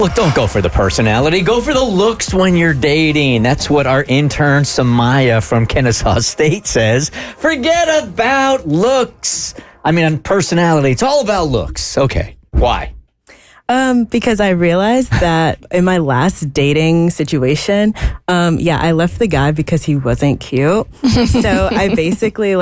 Look, don't go for the personality. Go for the looks when you're dating. That's what our intern Samaya from Kennesaw State says. Forget about looks. I mean, personality. It's all about looks. Okay. Why? Because I realized that in my last dating situation, I left the guy because he wasn't cute. So I basically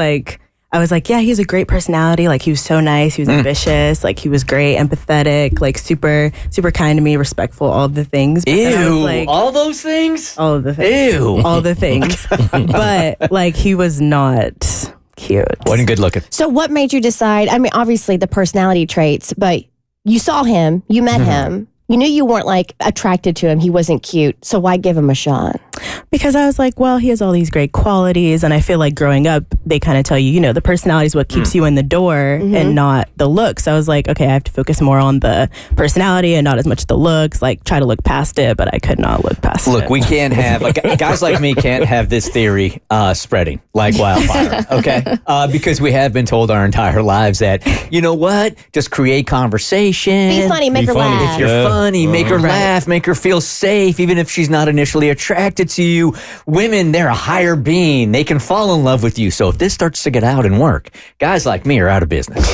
I was like, yeah, he has a great personality. Like, he was so nice. He was ambitious. Like, he was great, empathetic, like super, super kind to me, respectful, all the things. But Ew, all those things? All of the things. Ew. All the things. But, he was not cute. Wasn't good looking. So what made you decide? I mean, obviously the personality traits, but you saw him, you met him. You knew you weren't attracted to him. He wasn't cute. So why give him a shot? Because I was like, well, he has all these great qualities. And I feel like growing up, they kind of tell you, the personality is what keeps you in the door and not the looks. So I was like, okay, I have to focus more on the personality and not as much the looks, try to look past it, but I could not look past it. Look, we can't have, guys like me can't have this theory spreading like wildfire, okay? Because we have been told our entire lives that, you know what? Just create conversation. Be funny, make her laugh. If you're funny, make her laugh, make her feel safe, even if she's not initially attracted to you. Women, they're a higher being. They can fall in love with you. So if this starts to get out and work, guys like me are out of business.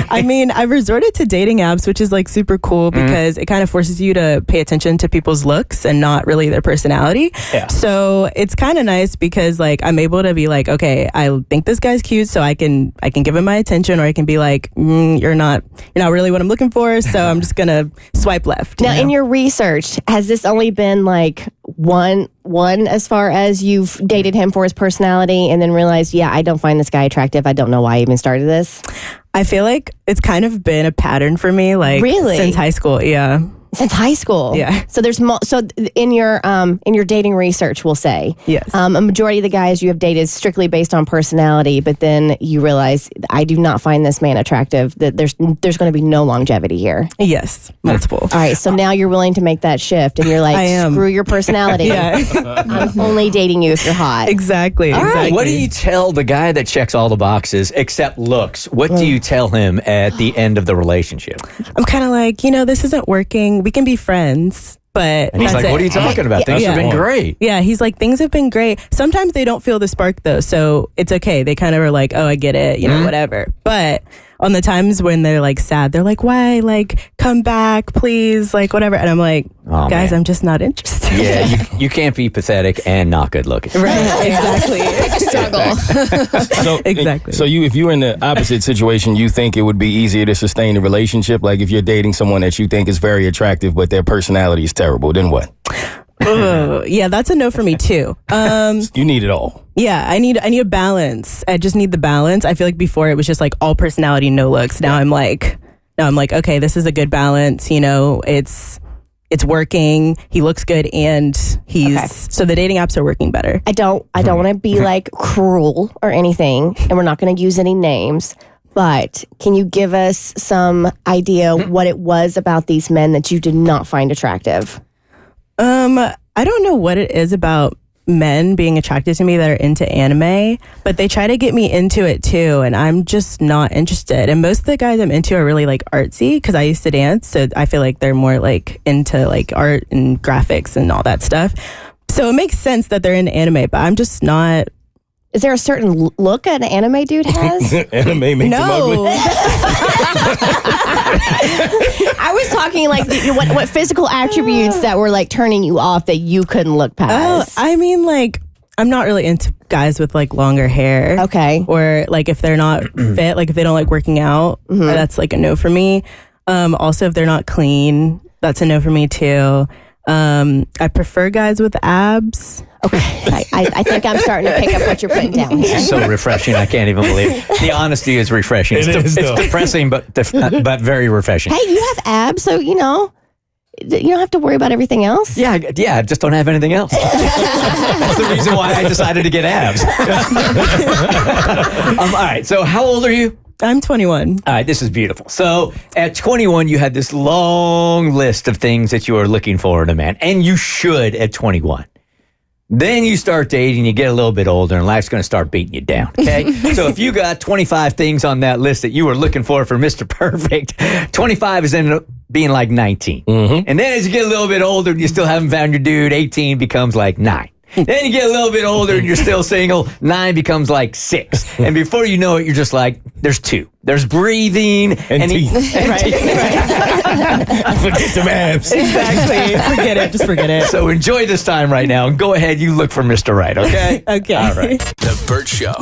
I mean, I resorted to dating apps, which is super cool because it kind of forces you to pay attention to people's looks and not really their personality. Yeah. So it's kind of nice because I'm able to be okay, I think this guy's cute, so I can give him my attention, or I can be you're not really what I'm looking for, so I'm just gonna swipe left. Now, in your research, has this only been one as far as you've dated him for his personality and then realized, yeah, I don't find this guy attractive. I don't know why I even started this? I feel like it's kind of been a pattern for me, really? Since high school. Yeah. Since high school? Yeah. So there's so in your dating research, we'll say, yes, a majority of the guys you have dated strictly based on personality, but then you realize, I do not find this man attractive, that there's going to be no longevity here. Yes, multiple. All right, so now you're willing to make that shift, and you're screw your personality. I'm only dating you if you're hot. Exactly. Right. What do you tell the guy that checks all the boxes except looks? What do you tell him at the end of the relationship? I'm kind of this isn't working. We can be friends, but and he's like, what are you talking about? Things have been great. Yeah, he's like, things have been great. Sometimes they don't feel the spark though, so it's okay. They kind of are like, oh, I get it, whatever. But on the times when they're sad, they're like, why? Come back, please, whatever. And I'm like, oh, guys, man. I'm just not interested. Yeah, you can't be pathetic and not good looking. Right, exactly. Struggle. Exactly. So if you're in the opposite situation, you think it would be easier to sustain a relationship? If you're dating someone that you think is very attractive, but their personality is terrible, then what? Yeah, that's a no for me too. You need it all. Yeah, I need a balance. I just need the balance. I feel like before it was just all personality, no looks. Now I'm like, okay, this is a good balance. It's working. He looks good, and so the dating apps are working better. I don't want to be cruel or anything, and we're not going to use any names. But can you give us some idea what it was about these men that you did not find attractive? I don't know what it is about men being attracted to me that are into anime, but they try to get me into it too, and I'm just not interested. And most of the guys I'm into are really artsy, because I used to dance, so I feel like they're more into art and graphics and all that stuff. So it makes sense that they're into anime, but I'm just not. Is there a certain look an anime dude has? Anime makes him ugly. I was talking what physical attributes that were turning you off that you couldn't look past. I mean, I'm not really into guys with longer hair. Okay. Or if they're not fit, if they don't like working out, that's a no for me. Also, if they're not clean, that's a no for me too. I prefer guys with abs. Okay, I think I'm starting to pick up what you're putting down here. So refreshing, I can't even believe it. The honesty is refreshing. It's depressing, but very refreshing. Hey, you have abs, so you don't have to worry about everything else. Yeah, I just don't have anything else. That's the reason why I decided to get abs. All right, so how old are you? I'm 21. All right, this is beautiful. So at 21, you had this long list of things that you are looking for in a man, and you should at 21. Then you start dating, you get a little bit older, and life's going to start beating you down, okay? So if you got 25 things on that list that you were looking for Mr. Perfect, 25 is ended up being like 19. And then as you get a little bit older and you still haven't found your dude, 18 becomes like 9. Then you get a little bit older and you're still single, 9 becomes like 6. And before you know it, you're just like, there's 2. There's breathing And teeth. Forget the abs. Exactly. Forget it. Just forget it. So enjoy this time right now and go ahead, you look for Mr. Right, okay? Okay. All right. The Burt Show.